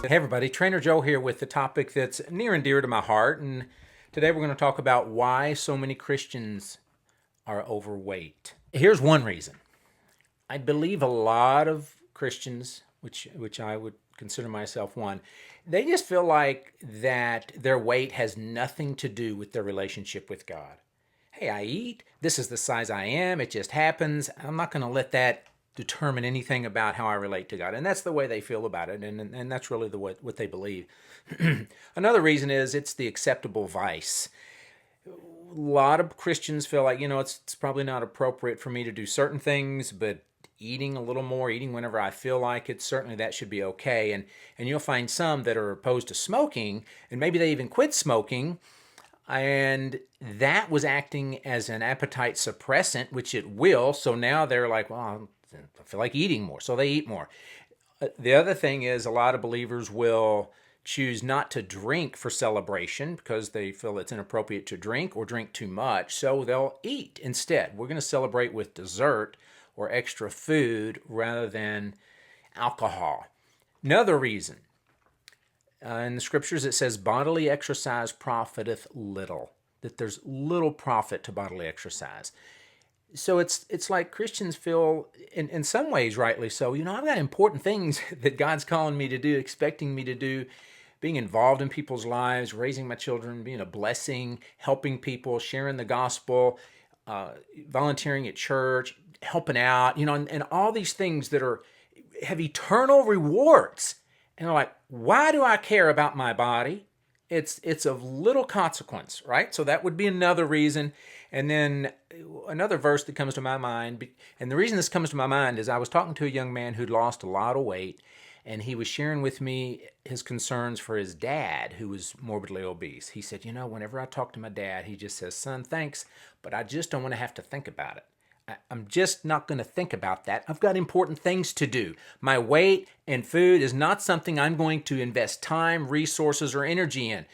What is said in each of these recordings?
Hey everybody, Trainer Joe here with the topic that's near and dear to my heart. And today we're going to talk about why so many Christians are overweight. Here's one reason. I believe a lot of Christians, which I would consider myself one, they just feel like that their weight has nothing to do with their relationship with God. Hey, I eat. This is the size I am. It just happens. I'm not going to let that determine anything about how I relate to God. And that's the way they feel about it. And that's really what they believe. Another reason is it's the acceptable vice. A lot of Christians feel like, it's probably not appropriate for me to do certain things, but eating a little more, eating whenever I feel like it, certainly that should be okay. And you'll find some that are opposed to smoking, and maybe they even quit smoking, and that was acting as an appetite suppressant, which it will. So now they're like, well, I feel like eating more, so they eat more. The other thing is a lot of believers will choose not to drink for celebration because they feel it's inappropriate to drink or drink too much, so they'll eat instead. We're going to celebrate with dessert or extra food rather than alcohol. Another reason, in the scriptures it says bodily exercise profiteth little, that there's little profit to bodily exercise. So it's like Christians feel, in some ways rightly so, I've got important things that God's calling me to do, expecting me to do, being involved in people's lives, raising my children, being a blessing, helping people, sharing the gospel, volunteering at church, helping out, and all these things that have eternal rewards. And they're like, why do I care about my body? It's of little consequence, right? So that would be another reason. And then another verse that comes to my mind, and the reason this comes to my mind is I was talking to a young man who'd lost a lot of weight, and he was sharing with me his concerns for his dad, who was morbidly obese. He said, whenever I talk to my dad, he just says, son, thanks, but I just don't want to have to think about it. I'm just not going to think about that. I've got important things to do. My weight and food is not something I'm going to invest time, resources, or energy in.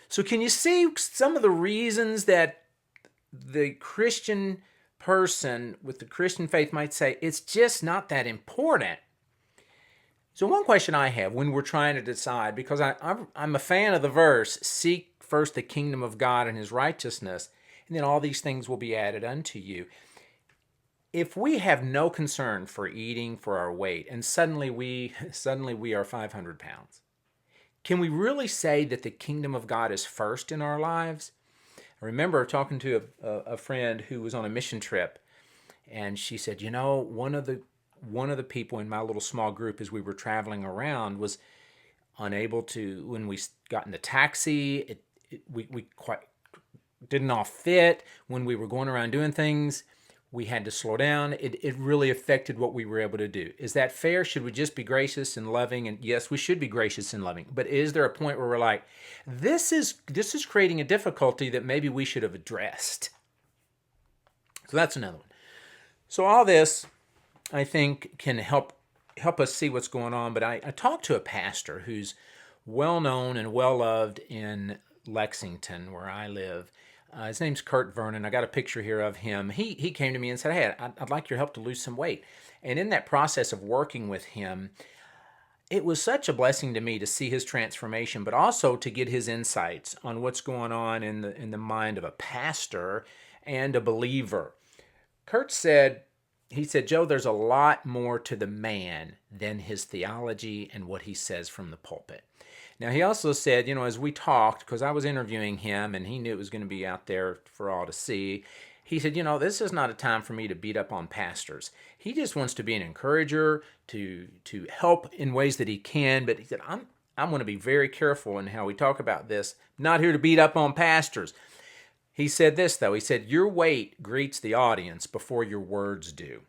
So can you see some of the reasons that the Christian person with the Christian faith might say it's just not that important? So one question I have when we're trying to decide, because I'm a fan of the verse, seek first the kingdom of God and his righteousness, and then all these things will be added unto you. If we have no concern for eating, for our weight, and suddenly we are 500 pounds, can we really say that the kingdom of God is first in our lives? I remember talking to a friend who was on a mission trip, and she said, one of the people in my little small group as we were traveling around was unable to, when we got in the taxi, we quite didn't all fit. When we were going around doing things, we had to slow down. It really affected what we were able to do. Is that fair? Should we just be gracious and loving? And yes, we should be gracious and loving. But is there a point where we're like, this is creating a difficulty that maybe we should have addressed? So that's another one. So all this, I think, can help us see what's going on. But I talked to a pastor who's well known and well loved in Lexington, where I live. His name's Kurt Vernon. I got a picture here of him. He came to me and said, hey, I'd like your help to lose some weight. And in that process of working with him, it was such a blessing to me to see his transformation, but also to get his insights on what's going on in the mind of a pastor and a believer. Kurt said, Joe, there's a lot more to the man than his theology and what he says from the pulpit. Now, he also said, as we talked, because I was interviewing him and he knew it was going to be out there for all to see, he said, this is not a time for me to beat up on pastors. He just wants to be an encourager, to help in ways that he can. But he said, I'm going to be very careful in how we talk about this. I'm not here to beat up on pastors. He said this, though. He said, your weight greets the audience before your words do.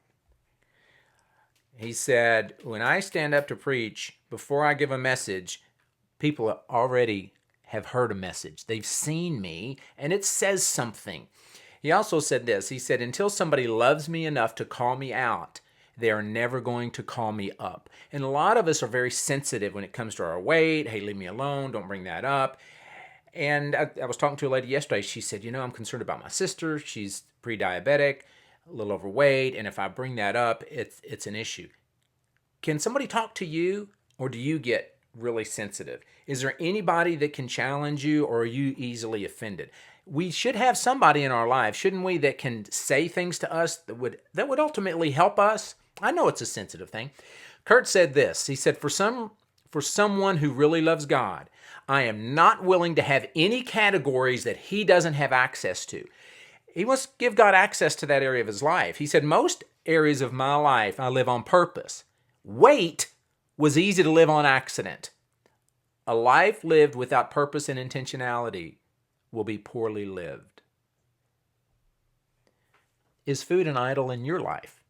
He said, when I stand up to preach, before I give a message, people already have heard a message. They've seen me, and it says something. He also said this. He said, until somebody loves me enough to call me out, they are never going to call me up. And a lot of us are very sensitive when it comes to our weight. Hey, leave me alone. Don't bring that up. And I was talking to a lady yesterday. She said, I'm concerned about my sister. She's pre-diabetic, a little overweight, and if I bring that up, it's an issue. Can somebody talk to you, or do you get really sensitive? Is there anybody that can challenge you, or are you easily offended? We should have somebody in our life, shouldn't we, that can say things to us that would ultimately help us? I know it's a sensitive thing. Kurt said this. He said, for someone who really loves God, I am not willing to have any categories that he doesn't have access to. He wants to give God access to that area of his life. He said, most areas of my life I live on purpose. Weight was easy to live on accident. A life lived without purpose and intentionality will be poorly lived. Is food an idol in your life?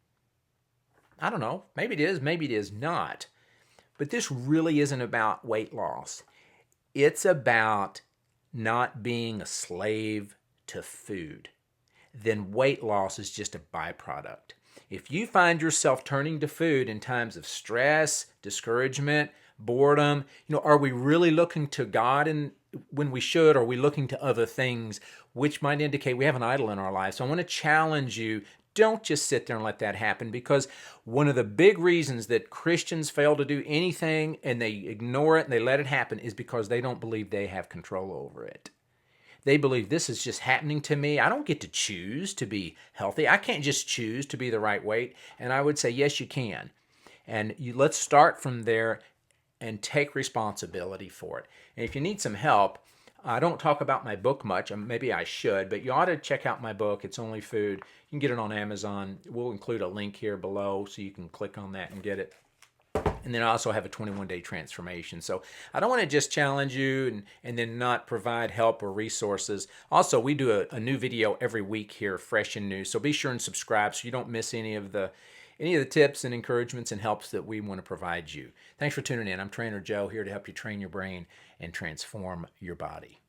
I don't know. Maybe it is, maybe it is not. But this really isn't about weight loss. It's about not being a slave to food. Then weight loss is just a byproduct. If you find yourself turning to food in times of stress, discouragement, boredom, are we really looking to God when we should? Or are we looking to other things, which might indicate we have an idol in our life? So I want to challenge you. Don't just sit there and let that happen, because one of the big reasons that Christians fail to do anything and they ignore it and they let it happen is because they don't believe they have control over it. They believe this is just happening to me. I don't get to choose to be healthy. I can't just choose to be the right weight. And I would say, yes, you can. And let's start from there and take responsibility for it. And if you need some help, I don't talk about my book much. Maybe I should, but you ought to check out my book. It's Only Food. You can get it on Amazon. We'll include a link here below so you can click on that and get it. And then I also have a 21-day transformation. So I don't want to just challenge you and then not provide help or resources. Also, we do a new video every week here, fresh and new. So be sure and subscribe so you don't miss any of the tips and encouragements and helps that we want to provide you. Thanks for tuning in. I'm Trainer Joe, here to help you train your brain and transform your body.